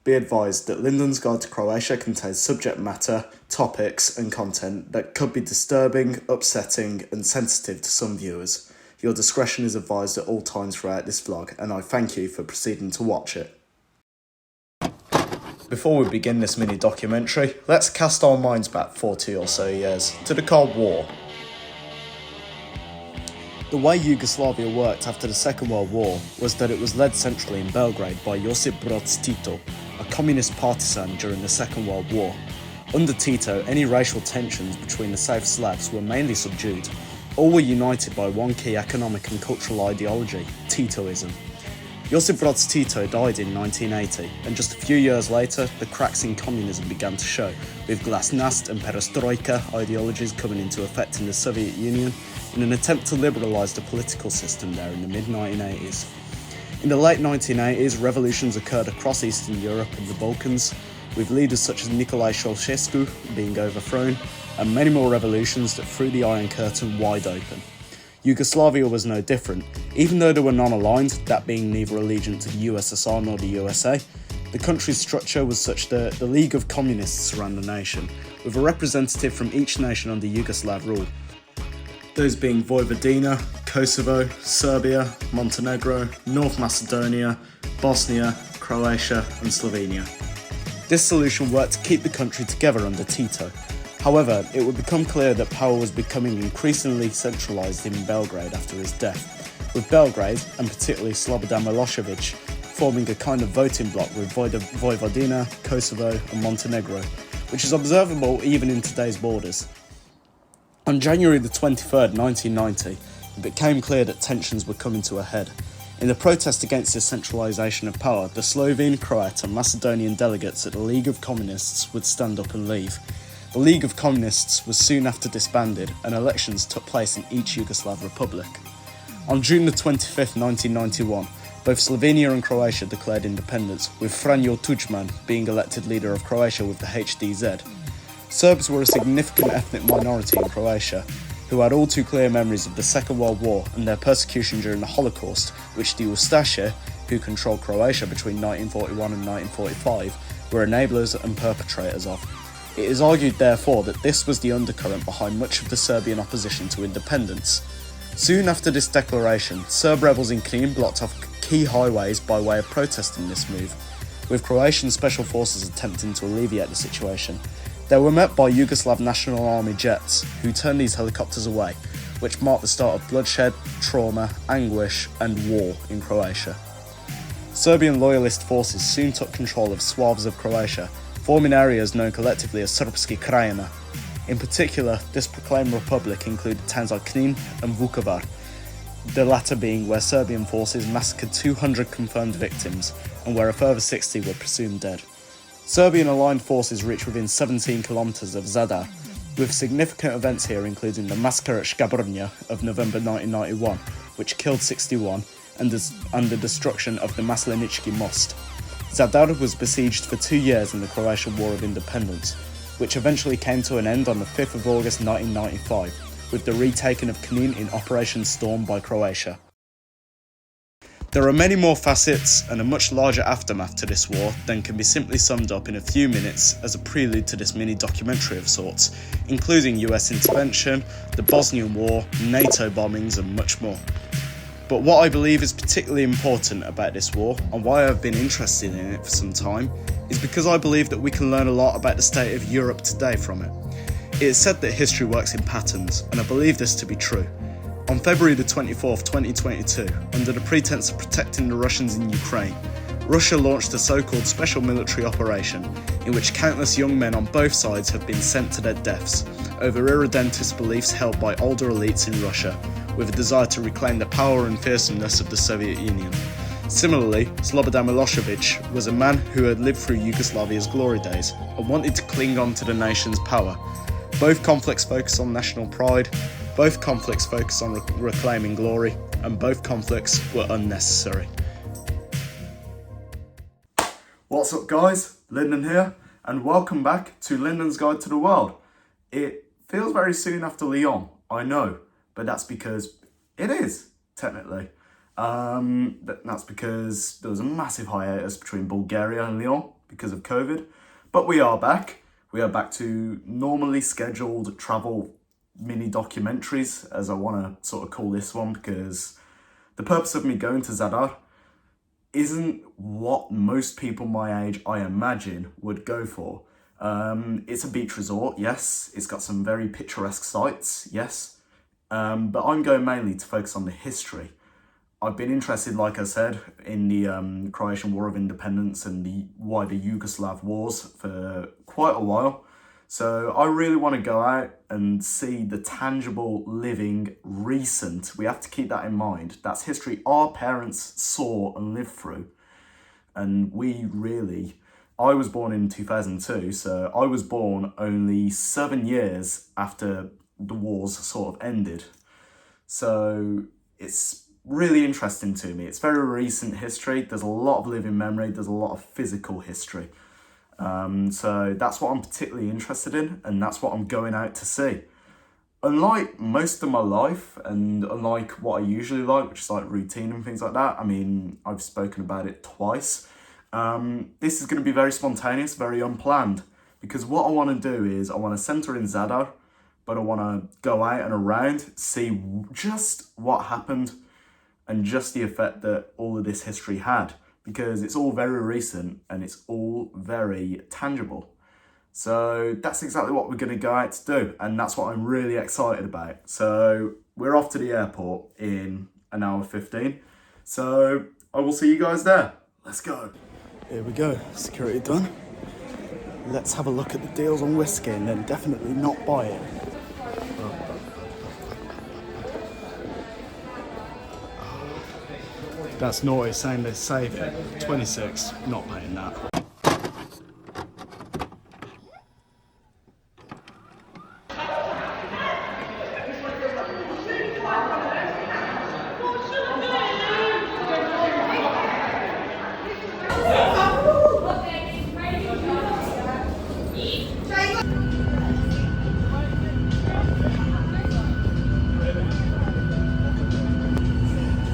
Be advised that Linden's Guide to Croatia contains subject matter, topics and content that could be disturbing, upsetting and sensitive to some viewers. Your discretion is advised at all times throughout this vlog, and I thank you for proceeding to watch it. Before we begin this mini documentary, let's cast our minds back 40 or so years to the Cold War. The way Yugoslavia worked after the Second World War was that it was led centrally in Belgrade by Josip Broz Tito, a communist partisan during the Second World War. Under Tito, any racial tensions between the South Slavs were mainly subdued. All were united by one key economic and cultural ideology, Titoism. Josip Broz Tito died in 1980, and just a few years later, the cracks in communism began to show, with glasnost and perestroika ideologies coming into effect in the Soviet Union in an attempt to liberalise the political system there in the mid-1980s. In the late 1980s, revolutions occurred across Eastern Europe and the Balkans, with leaders such as Nicolae Ceausescu being overthrown, and many more revolutions that threw the Iron Curtain wide open. Yugoslavia was no different. Even though they were non-aligned, that being neither allegiant to the USSR nor the USA, the country's structure was such that the League of Communists ran the nation, with a representative from each nation under Yugoslav rule. Those being Vojvodina, Kosovo, Serbia, Montenegro, North Macedonia, Bosnia, Croatia and Slovenia. This solution worked to keep the country together under Tito. However, it would become clear that power was becoming increasingly centralised in Belgrade after his death, with Belgrade, and particularly Slobodan Milosevic, forming a kind of voting bloc with Vojvodina, Kosovo and Montenegro, which is observable even in today's borders. On January the 23rd, 1990, it became clear that tensions were coming to a head. In the protest against this centralisation of power, the Slovene, Croat and Macedonian delegates at the League of Communists would stand up and leave. The League of Communists was soon after disbanded, and elections took place in each Yugoslav republic. On June the 25th, 1991, both Slovenia and Croatia declared independence, with Franjo Tudjman being elected leader of Croatia with the HDZ. Serbs were a significant ethnic minority in Croatia, who had all too clear memories of the Second World War and their persecution during the Holocaust, which the Ustaše, who controlled Croatia between 1941 and 1945, were enablers and perpetrators of. It is argued therefore that this was the undercurrent behind much of the Serbian opposition to independence. Soon after this declaration, Serb rebels in Knin blocked off key highways by way of protesting this move, with Croatian special forces attempting to alleviate the situation. They were met by Yugoslav National Army jets, who turned these helicopters away, which marked the start of bloodshed, trauma, anguish and war in Croatia. Serbian loyalist forces soon took control of swaths of Croatia, forming areas known collectively as Srpski Krajina. In particular, this proclaimed republic included towns like Knin and Vukovar, the latter being where Serbian forces massacred 200 confirmed victims and where a further 60 were presumed dead. Serbian aligned forces reached within 17 kilometres of Zadar, with significant events here including the massacre at Škabrnja of November 1991, which killed 61, and the destruction of the Maslenički Most. Zadar was besieged for 2 years in the Croatian War of Independence, which eventually came to an end on the 5th of August 1995, with the retaking of Knin in Operation Storm by Croatia. There are many more facets and a much larger aftermath to this war than can be simply summed up in a few minutes as a prelude to this mini documentary of sorts, including US intervention, the Bosnian War, NATO bombings and much more. But what I believe is particularly important about this war, and why I've been interested in it for some time, is because I believe that we can learn a lot about the state of Europe today from it. It is said that history works in patterns, and I believe this to be true. On February the 24th, 2022, under the pretense of protecting the Russians in Ukraine, Russia launched a so-called special military operation, in which countless young men on both sides have been sent to their deaths, over irredentist beliefs held by older elites in Russia, with a desire to reclaim the power and fearsomeness of the Soviet Union. Similarly, Slobodan Milosevic was a man who had lived through Yugoslavia's glory days, and wanted to cling on to the nation's power. Both conflicts focus on national pride, both conflicts focus on reclaiming glory, and both conflicts were unnecessary. What's up guys, Linden here, and welcome back to Linden's Guide to the World. It feels very soon after Lyon, I know, but that's because it is, technically. That's because there was a massive hiatus between Bulgaria and Lyon, because of COVID. But we are back. We are back to normally scheduled travel mini documentaries, as I want to sort of call this one, because the purpose of me going to Zadar isn't what most people my age, I imagine, would go for. It's a beach resort, yes. It's got some very picturesque sights, yes. But I'm going mainly to focus on the history. I've been interested, like I said, in the Croatian War of Independence and the wider Yugoslav wars for quite a while. So I really want to go out and see the tangible, living, recent. We have to keep that in mind. That's history our parents saw and lived through. And I was born in 2002, so I was born only 7 years after the wars sort of ended. So it's really interesting to me. It's very recent history. There's a lot of living memory. There's a lot of physical history. So that's what I'm particularly interested in, and that's what I'm going out to see. Unlike most of my life, and unlike what I usually like, which is like routine and things like that, I mean, I've spoken about it twice. This is going to be very spontaneous, very unplanned, because what I want to do is I want to centre in Zadar, but I want to go out and around, see just what happened and just the effect that all of this history had, because it's all very recent and it's all very tangible. So that's exactly what we're going to go out to do, and that's what I'm really excited about. So we're off to the airport in an hour 15, so I will see you guys there. Let's go. Here we go, security done. Let's have a look at the deals on whiskey and then definitely not buy it. That's naughty, saying they save it. 26, not paying that.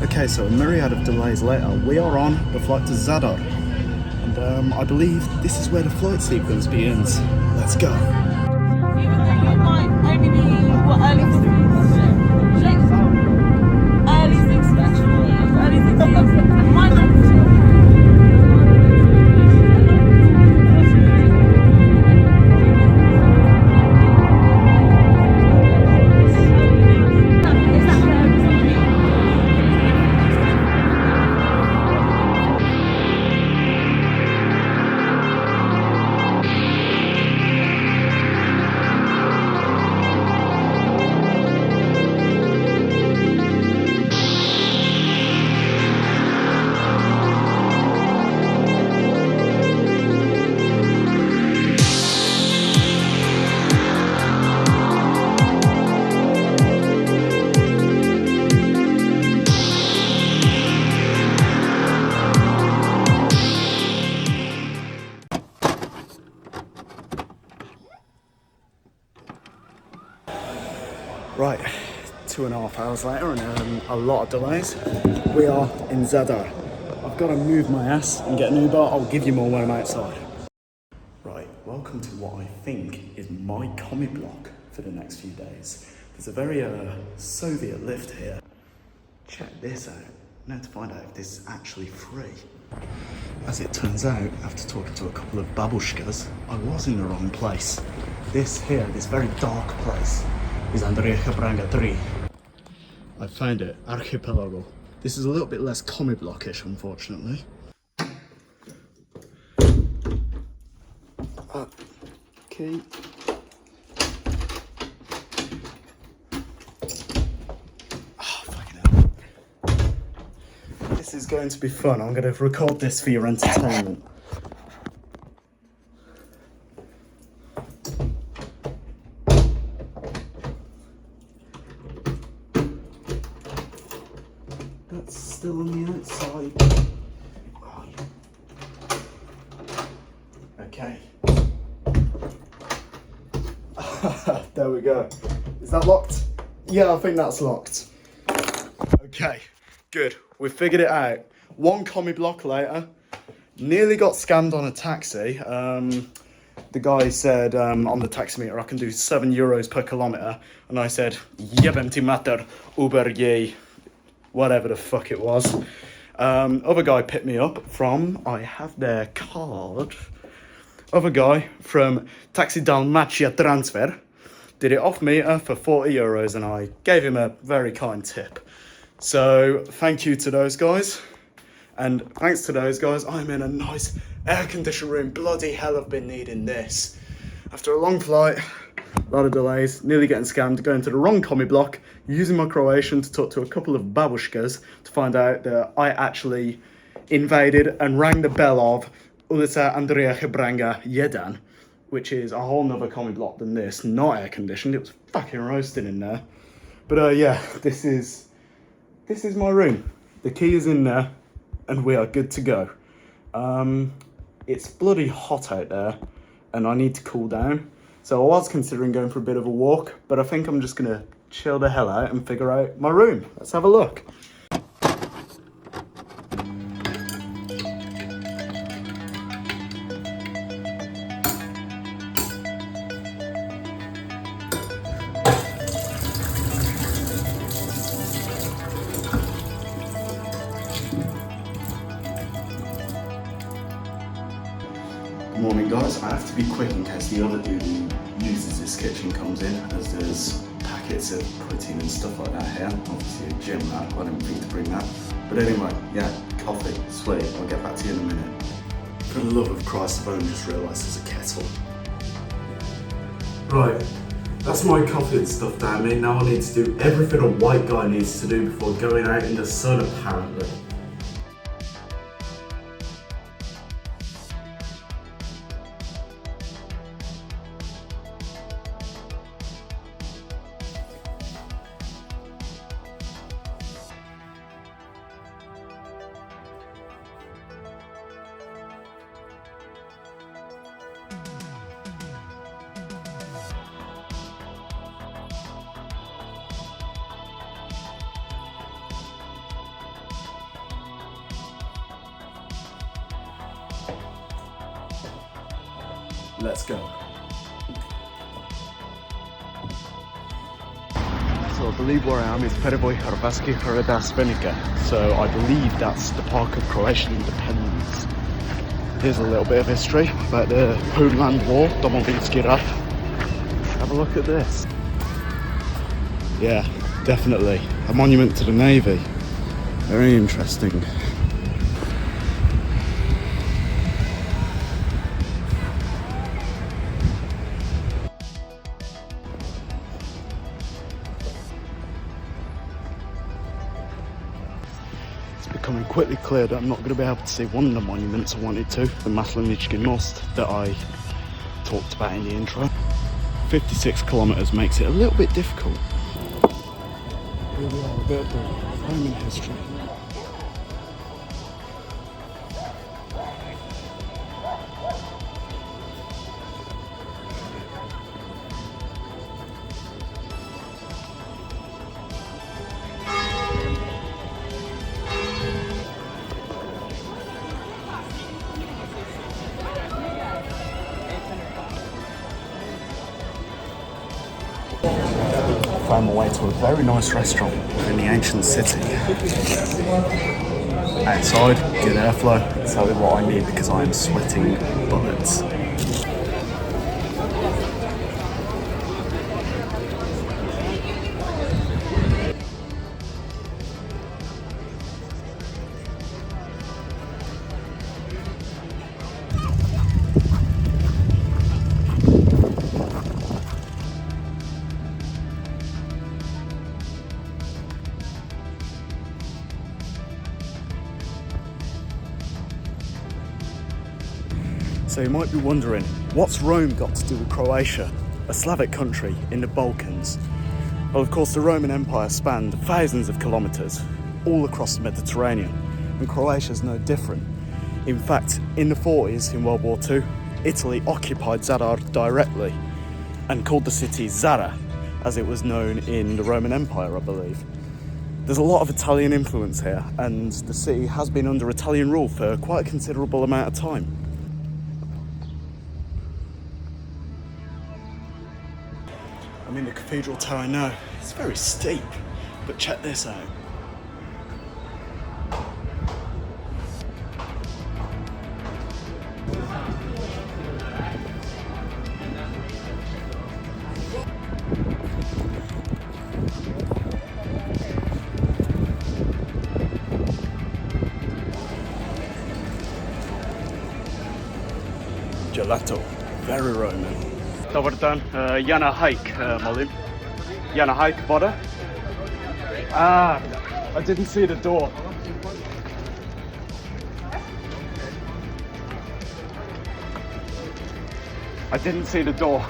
Okay, so a myriad of delays later, we are on the flight to Zadar, and I believe this is where the flight sequence begins. Let's go. Even though you might only be early 60s, might not. Right, 2.5 hours later and a lot of delays. We are in Zadar. I've got to move my ass and get an Uber. I'll give you more when I'm outside. Right, welcome to what I think is my commie block for the next few days. There's a very Soviet lift here. Check this out. Now to find out if this is actually free. As it turns out, after talking to a couple of babushkas, I was in the wrong place. This very dark place, is Andrei Branga 3. I found it, Archipelago. This is a little bit less commie blockish, unfortunately. Okay. Oh, fucking hell. This is going to be fun. I'm going to record this for your entertainment. That's still on the outside. Oh. Okay. There we go. Is that locked? Yeah, I think that's locked. Okay, good. We've figured it out. One commie block later. Nearly got scammed on a taxi. The guy said on the taximeter I can do €7 per kilometre, and I said jebem matter Uber yay, whatever the fuck it was. Other guy picked me up from, I have their card. Other guy from Taxi Dalmatia Transfer did it off meter for €40, and I gave him a very kind tip. So thank you to those guys. And thanks to those guys, I'm in a nice air-conditioned room. Bloody hell, I've been needing this. After a long flight, a lot of delays, nearly getting scammed, going to the wrong commie block, using my Croatian to talk to a couple of babushkas to find out that I actually invaded and rang the bell of Ulica Andrija Hebranga 1, which is a whole nother commie block than this, not air-conditioned. It was fucking roasting in there. But yeah, this is my room. The key is in there, and we are good to go. It's bloody hot out there, and I need to cool down. So I was considering going for a bit of a walk, but I think I'm just gonna chill the hell out and figure out my room. Let's have a look. Morning guys, I have to be quick in case the other dude who uses this kitchen comes in, as there's packets of protein and stuff like that here. Obviously a gym lad, I didn't think to bring that. But anyway, yeah, coffee, sweet, I'll get back to you in a minute. For the love of Christ, I've only just realised there's a kettle. Right, that's my coffee and stuff down me. Now I need to do everything a white guy needs to do before going out in the sun apparently. Let's go. So I believe where I am is Perivoj Hrvatski Hrada Spenika. So I believe that's the Park of Croatian Independence. Here's a little bit of history about the Homeland War, Domovinski Rat. Have a look at this. Yeah, definitely. A monument to the Navy. Very interesting. Becoming quickly clear that I'm not going to be able to see one of the monuments I wanted to, the Maslenichki Most that I talked about in the intro. 56 kilometres makes it a little bit difficult. Here we are, a bit of the Roman history. Found my way to a very nice restaurant in the ancient city. Outside, good airflow, exactly what I need because I am sweating bullets. So you might be wondering, what's Rome got to do with Croatia, a Slavic country in the Balkans? Well, of course, the Roman Empire spanned thousands of kilometres all across the Mediterranean, and Croatia's no different. In fact, in the 40s, in World War II, Italy occupied Zadar directly and called the city Zara, as it was known in the Roman Empire, I believe. There's a lot of Italian influence here, and the city has been under Italian rule for quite a considerable amount of time. I'm in the cathedral tower now. It's very steep, but check this out. Gelato, very Roman. Dobar dan, Jana hike, molim. Jana hike, voda? Ah, I didn't see the door. I didn't see the door.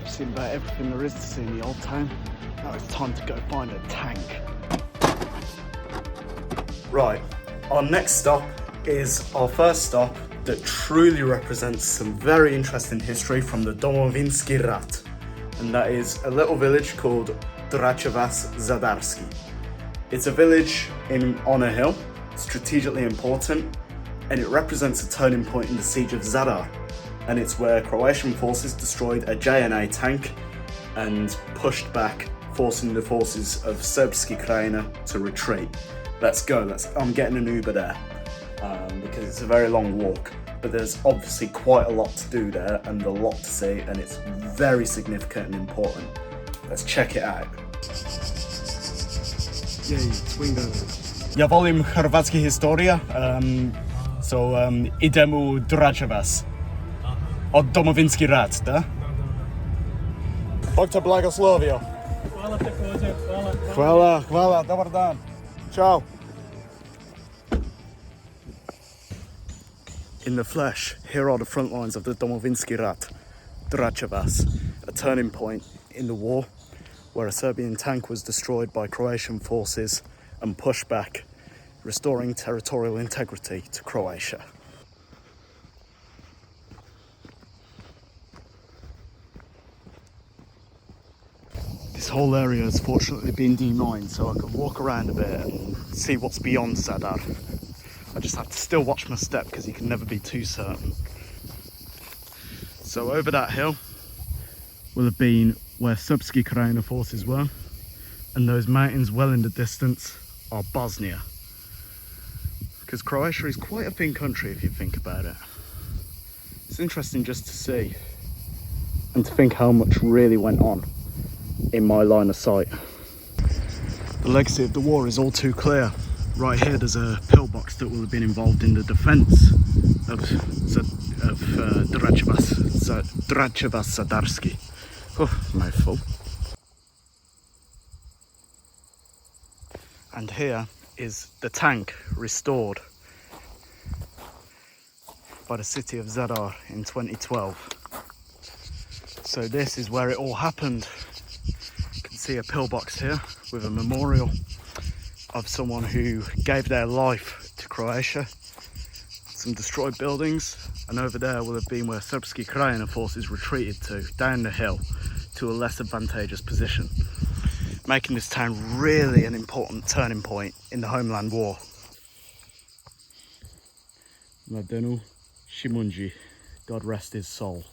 I've seen about everything there is to see in the old town. Now it's time to go find a tank. Right, our next stop is our first stop that truly represents some very interesting history from the Domovinski Rat, and that is a little village called Dracevas Zadarski. It's a village on a hill, strategically important, and it represents a turning point in the siege of Zadar, and it's where Croatian forces destroyed a JNA tank and pushed back, forcing the forces of Srpski Krajina to retreat. Let's go, I'm getting an Uber there, because it's a very long walk, but there's obviously quite a lot to do there and a lot to see, and it's very significant and important. Let's check it out. Yay, Twingo. Ja volim hrvatski historia, idem u Dracevas. Od Domovinski rat, da? Bog te blagoslovio. Hvala također, hvala. Hvala, dobar dan. Ciao. In the flesh, here are the front lines of the Domovinski rat, Dracevas, a turning point in the war where a Serbian tank was destroyed by Croatian forces and pushed back, restoring territorial integrity to Croatia. This whole area has fortunately been demined, so I can walk around a bit and see what's beyond Zadar. I just have to still watch my step because you can never be too certain. So over that hill will have been where Srpski Krajina forces were, and those mountains well in the distance are Bosnia. Because Croatia is quite a thin country if you think about it. It's interesting just to see and to think how much really went on in my line of sight. The legacy of the war is all too clear. Right here there's a pillbox that will have been involved in the defence of Dracevas Zadarski. Oh, mouthful. And here is the tank restored by the city of Zadar in 2012. So this is where it all happened. You can see a pillbox here with a memorial of someone who gave their life to Croatia. Some destroyed buildings, and over there will have been where Srpski Krajina forces retreated to, down the hill to a less advantageous position, making this town really an important turning point in the homeland war. Mladenu Shimunji, God rest his soul.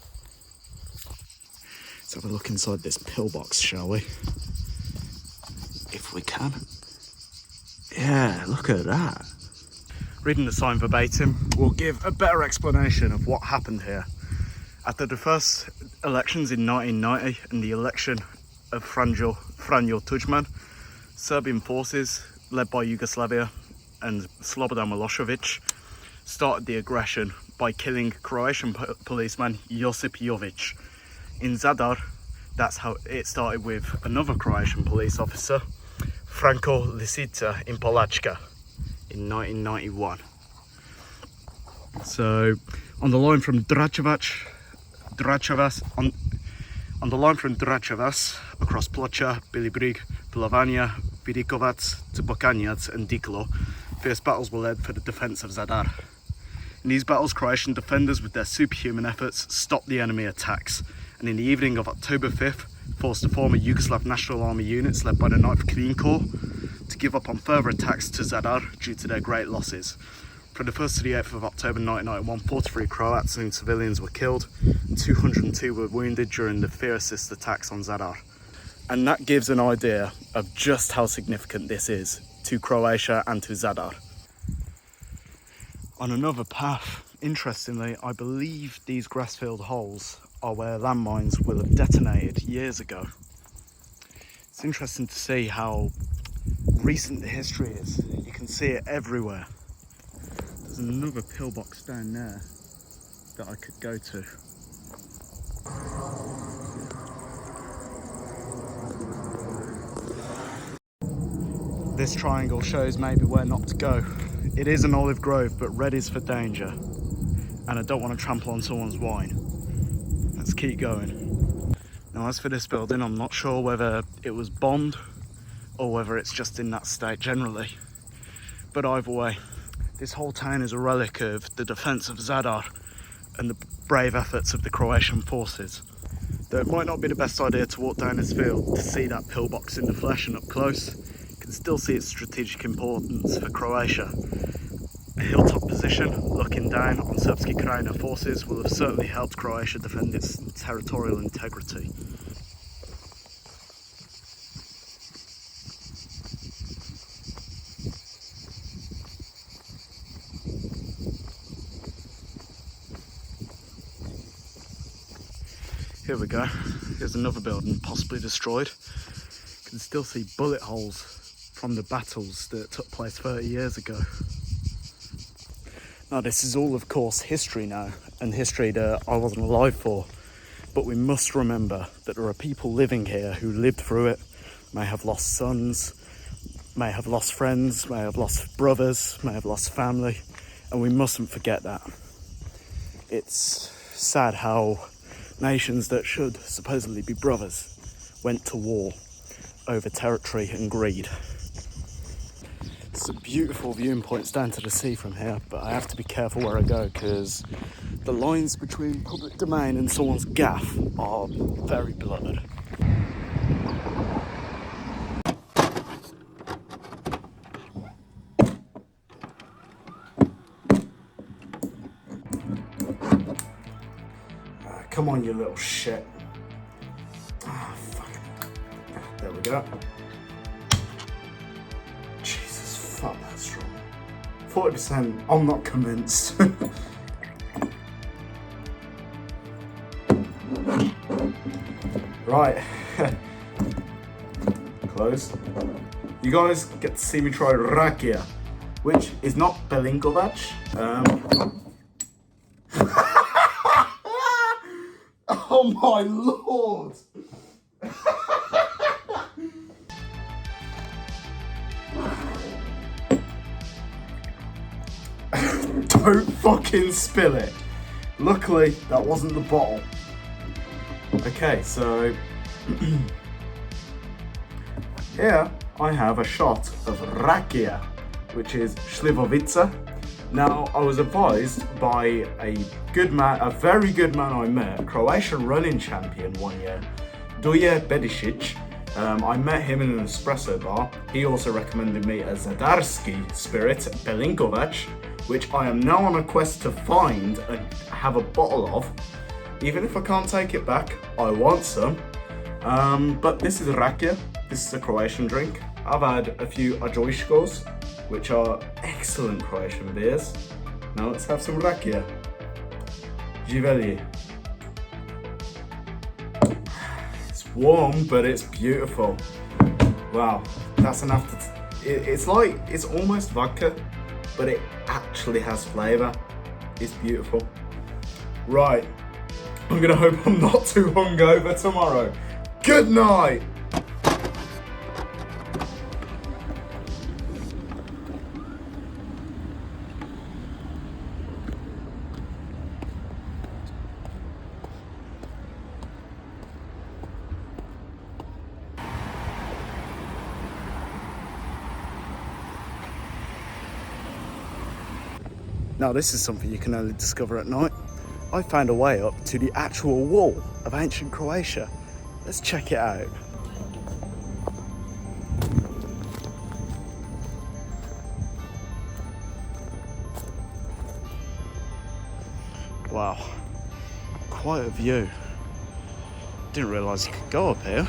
Let's have a look inside this pillbox, shall we? If we can. Yeah, look at that. Reading the sign verbatim will give a better explanation of what happened here. After the first elections in 1990 and the election of Franjo Tudjman, Serbian forces led by Yugoslavia and Slobodan Milosevic started the aggression by killing Croatian policeman Josip Jovic. In Zadar, that's how it started with another Croatian police officer, Franko Lisica in Polachka in 1991. So on the line from Dracevas across Ploča, Bilibrig, Pilovania, Vidikovac to Bokanac and Diklo, fierce battles were led for the defence of Zadar. In these battles, Croatian defenders with their superhuman efforts stopped the enemy attacks, and in the evening of October 5th, forced the former Yugoslav National Army units led by the 9th Clean Corps to give up on further attacks to Zadar due to their great losses. From the 1st to the 8th of October 1991, 43 Croats and civilians were killed, and 202 were wounded during the fiercest attacks on Zadar. And that gives an idea of just how significant this is to Croatia and to Zadar. On another path, interestingly, I believe these grass-filled holes are where landmines will have detonated years ago. It's interesting to see how recent the history is. You can see it everywhere. There's another pillbox down there that I could go to. This triangle shows maybe where not to go. It is an olive grove, but red is for danger. And I don't want to trample on someone's wine. Let's keep going. Now, as for this building, I'm not sure whether it was bombed or whether it's just in that state generally. But either way, this whole town is a relic of the defense of Zadar and the brave efforts of the Croatian forces. Though it might not be the best idea to walk down this field to see that pillbox in the flesh and up close, you can still see its strategic importance for Croatia. A hilltop position looking down on Srpski Krajina forces will have certainly helped Croatia defend its territorial integrity. Here we go. Here's another building possibly destroyed. You can still see bullet holes from the battles that took place 30 years ago. Now, this is all, of course, history now, and history that I wasn't alive for. But we must remember that there are people living here who lived through it, may have lost sons, may have lost friends, may have lost brothers, may have lost family, and we mustn't forget that. It's sad how nations that should supposedly be brothers went to war over territory and greed. It's a beautiful viewing points down to the sea from here, but I have to be careful where I go because the lines between public domain and someone's gaff are very blurred. Come on, you little shit. Ah, fuck. There we go. Jesus, fuck, that's strong. 40%, I'm not convinced. Right. Close. You guys get to see me try rakia, which is not Belinkovac. Oh my lord! Don't fucking spill it. Luckily, that wasn't the bottle. Okay, so here I have a shot of rakia, which is Slivovica. Now, I was advised by a very good man I met, a Croatian running champion one year, Duje Bedisic. I met him in an espresso bar. He also recommended me a Zadarski spirit, Belinkovac, which I am now on a quest to find and have a bottle of. Even if I can't take it back, I want some. But this is rakia. This is a Croatian drink. I've had a few Ajojskos, which are excellent Croatian beers. Now let's have some rakia. Živeli. It's warm, but it's beautiful. Wow, that's enough to... It's almost vodka, but it actually has flavour. It's beautiful. Right, I'm gonna hope I'm not too hungover tomorrow. Good night! Now this is something you can only discover at night. I found a way up to the actual wall of ancient Croatia. Let's check it out. Wow, quite a view. Didn't realise you could go up here.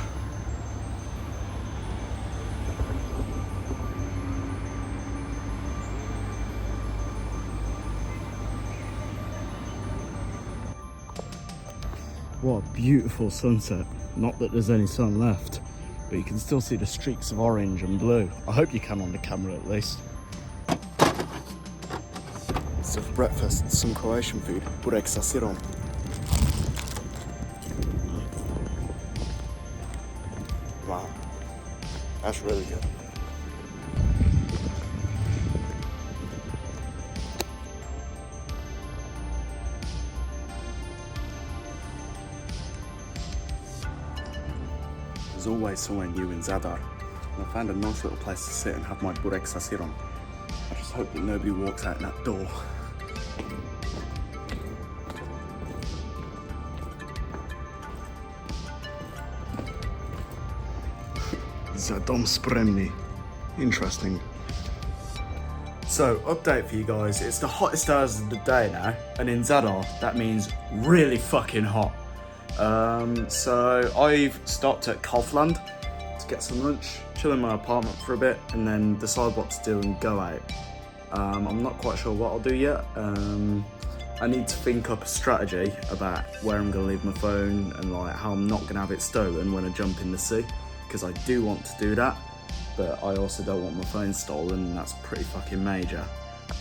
What a beautiful sunset. Not that there's any sun left, but you can still see the streaks of orange and blue. I hope you can on the camera at least. So for breakfast, some Croatian food, burek sa sirom. Wow, that's really good. There's always somewhere new in Zadar, and I found a nice little place to sit and have my burek sa sirom. I just hope that nobody walks out that door. Zadom spremni. Interesting. So, update for you guys. It's the hottest hours of the day now, and in Zadar, that means really fucking hot. So I've stopped at Kaufland to get some lunch, chill in my apartment for a bit, and then decide what to do and go out. I'm not quite sure what I'll do yet. I need to think up a strategy about where I'm going to leave my phone and like how I'm not going to have it stolen when I jump in the sea, because I do want to do that, but I also don't want my phone stolen, and that's pretty fucking major.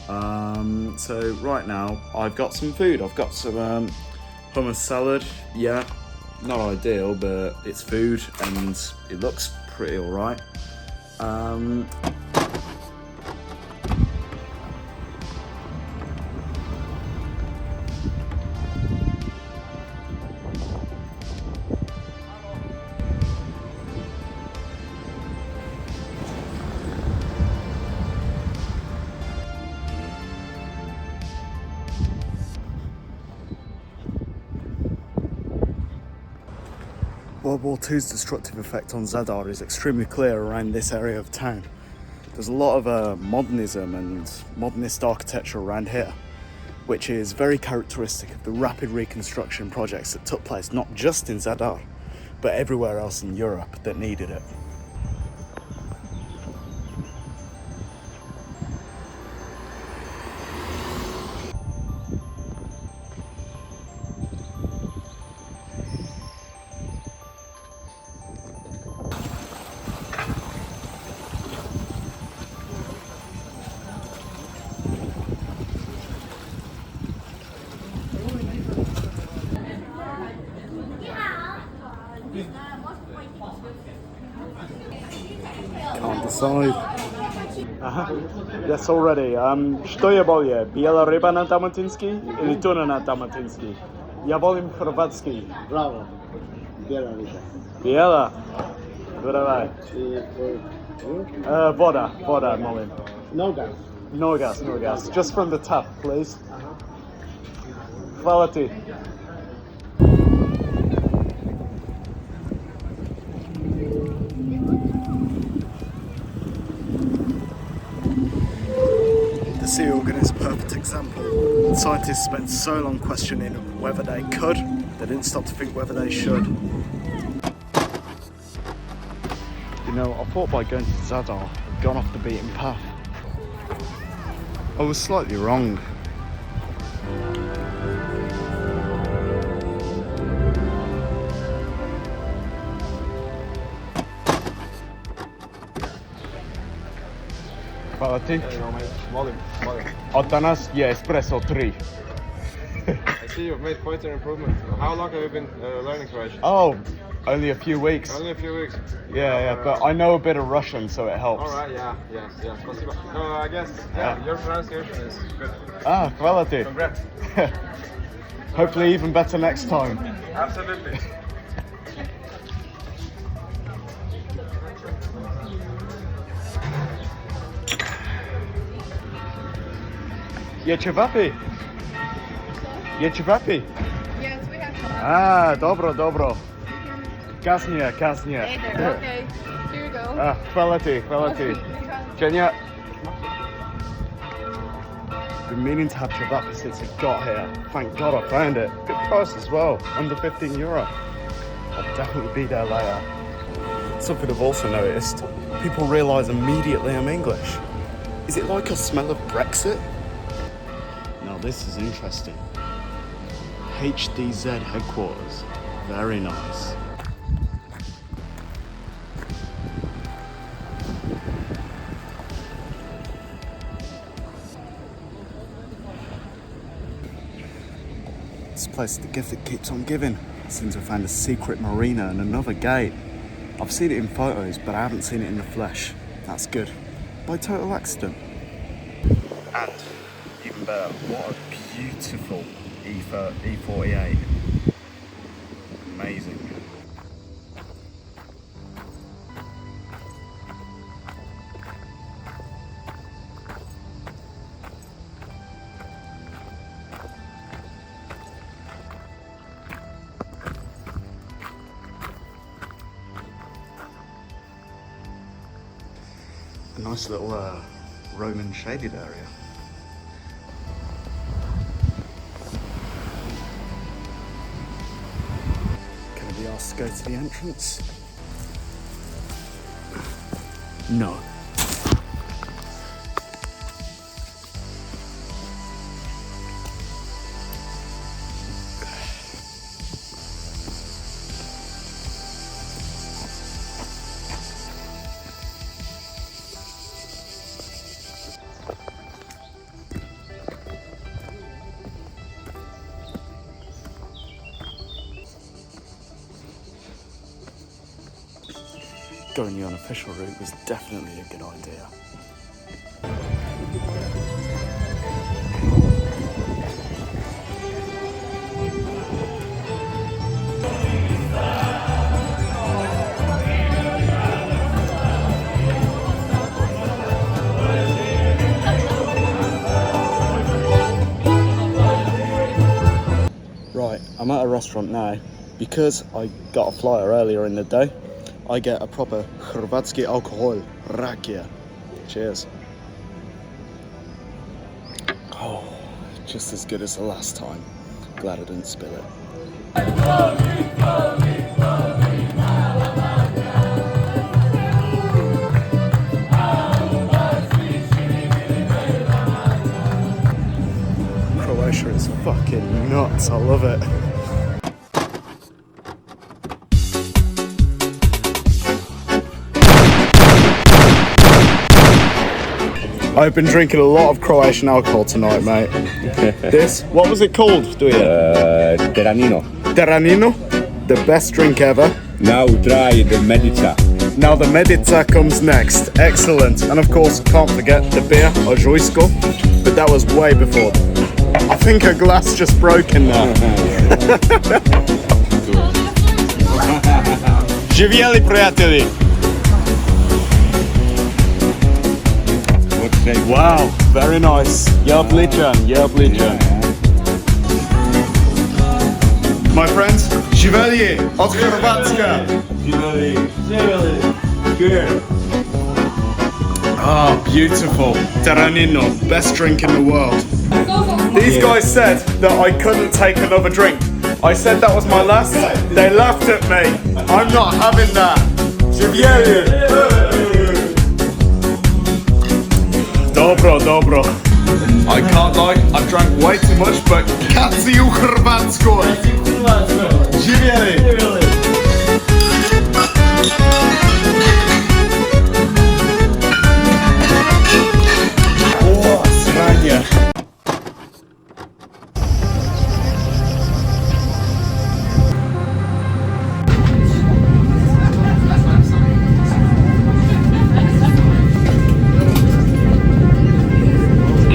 So right now I've got some food. I've got some hummus salad. Yeah, not ideal, but it's food and it looks pretty alright. World War II's destructive effect on Zadar is extremely clear around this area of town. There's a lot of modernism and modernist architecture around here, which is very characteristic of the rapid reconstruction projects that took place not just in Zadar, but everywhere else in Europe that needed it. Can't decide. Yes, already. Что я более? Biela ryba na dalmatinski или tuna na dalmatinski? Ja volim hrvatski. Bravo. Biela ryba. Biela. Dodawaj. Voda, molim. No gas. No gas. Just from the tap, please. Hvala ti. The sea organ is a perfect example. Scientists spent so long questioning whether they could, they didn't stop to think whether they should. You know, I thought by going to Zadar, I'd gone off the beaten path. I was slightly wrong. Hvala ti. Molim. Od danas je espresso 3. I see you've made quite an improvement. How long have you been learning Croatian? Oh, only a few weeks. Only a few weeks. Yeah, but I know a bit of Russian, so it helps. Alright, yeah. Спасибо. So I guess, your pronunciation is good. Ah, hvala ti. Congrats. Hopefully even better next time. Absolutely. Jecie wapy? Jecie wapy? Yes, we have some. A, dobro, dobro. Kasnie, kasnie. Okay, here you go. A, chwała ty. Kenya. Been meaning to have ciabatta since it got here. Thank God I found it. Good price as well, under €15. I'll definitely be there later. Something I've also noticed, people realise immediately I'm English. Is it like a smell of Brexit? Now this is interesting. HDZ headquarters, very nice. This place is the gift that keeps on giving. Since I found a secret marina and another gate. I've seen it in photos, but I haven't seen it in the flesh. That's good. By total accident. And, even better, what a beautiful E48. Amazing. A nice little Roman shaded area. Can I be asked to go to the entrance? No. Going the unofficial route was definitely a good idea. Right, I'm at a restaurant now. Because I got a flyer earlier in the day, I get a proper Hrvatski alcohol, rakia. Cheers. Oh, just as good as the last time. Glad I didn't spill it. Croatia is fucking nuts, I love it. I've been drinking a lot of Croatian alcohol tonight, mate. This, what was it called? Teranino. Teranino, the best drink ever. Now try the Medica. Now the Medica comes next. Excellent. And of course, can't forget the beer, Ožujsko. But that was way before. I think a glass just broke in there. Živjeli, prijatelji. Wow, very nice. Jabličan. My friends, živeli od Hrvatska. Good. Ah, beautiful. Teranino, best drink in the world. These guys said that I couldn't take another drink. I said that was my last. They laughed at me. I'm not having that. Dobro. I can't lie, I've drank way too much, but Kaci u Hrvatskoj. Živjeli. O, sranje.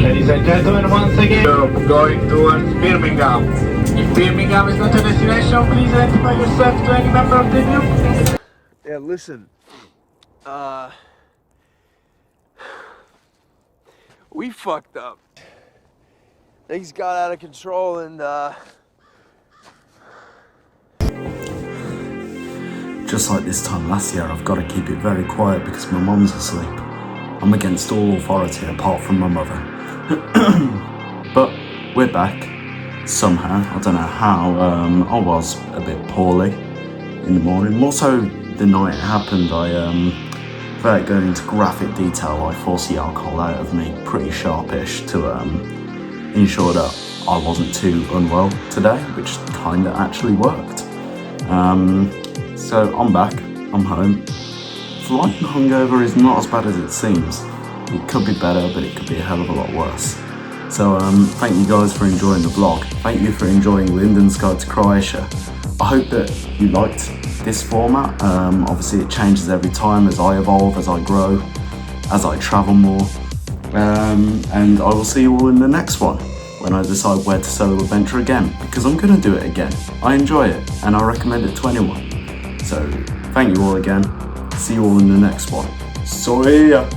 Ladies and gentlemen, once again, we're going towards Birmingham. If Birmingham is not a destination, please identify yourself to any member of the group. Yeah, listen. We fucked up. things got out of control and just like this time last year, I've got to keep it very quiet because my mum's asleep. I'm against all authority apart from my mother. But we're back somehow. I don't know how. I was a bit poorly in the morning. More so the night it happened, without going into graphic detail, I forced the alcohol out of me pretty sharpish to ensure that I wasn't too unwell today, which kind of actually worked. So I'm back, I'm home. Flying hungover is not as bad as it seems. It could be better, but it could be a hell of a lot worse. So thank you guys for enjoying the vlog. Thank you for enjoying Linden's Guide to Croatia. I hope that you liked this format. Obviously it changes every time as I evolve, as I grow, as I travel more. And I will see you all in the next one when I decide where to solo adventure again, because I'm going to do it again. I enjoy it and I recommend it to anyone. So thank you all again. See you all in the next one. So yeah.